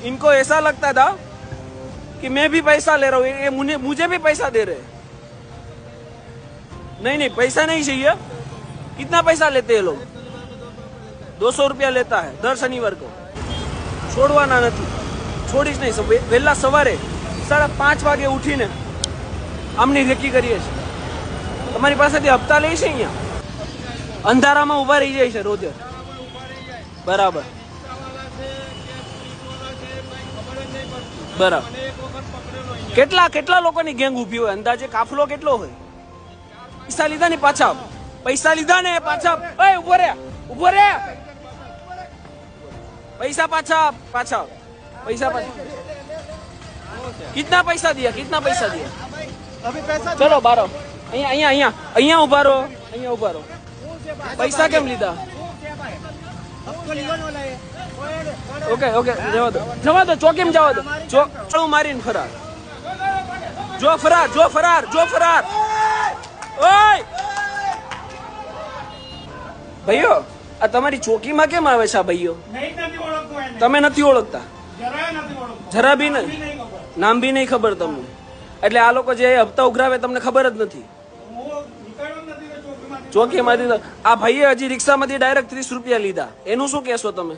इनको ऐसा लगता था कि मैं भी पैसा ले रहा हूँ, ये मुझे भी पैसा दे रहे। नहीं, पैसा नहीं चाहिए। कितना पैसा लेते हैं लोग? 200 रुपया लेता है दर शनिवार को। छोड़वाना नहीं, छोड़ीश नहीं। वहेला सवारे 5:30 वागे उठीने आमनी रेकी करीए छे। तमारी पासेथी हप्ता લે છે અહીંયા? અંધારામાં ઉભા રહી જાય છે રોજે। બરાબર બરાબર। કેટલા લોકોની ગેંગ ઊભી હોય? અંદાજે કાફલો કેટલો હોય? પૈસા લીધા ને પાછા, પૈસા લીધા ને પાછા। ઓય ઉભો રે, ઉભો રે। पैसा पाछा पाछा, पैसा पाछा। कितना पैसा दिया? कितना पैसा दिया? अभी पैसा चलो बारो। અહીંયા અહીંયા અહીંયા અહીંયા ઉભા રહો, અહીંયા ઉભા રહો। પૈસા કેમ લીધા? ઓકે ઓકે, જવા દો, ચોકીમાં જવા દો। ચોકડું મારીને ફરાર। જો ફરાર, જો ફરાર, જો ફરાર। ઓય ભાઈઓ, આ તમારી ચોકીમાં કેમ આવે છે આ ભાઈઓ? તમે નથી ઓળખતા? જરા બી નહીં? નામ બી નહીં ખબર તમને? એટલે આ લોકો જે હપ્તા ઉઘરાવે તમને ખબર જ નથી? ચોકીમાંથી આ ભાઈએ હજી રિક્ષામાંથી ડાયરેક્ટ 30 રૂપિયા લીધા, એનું શું કહેશો તમે?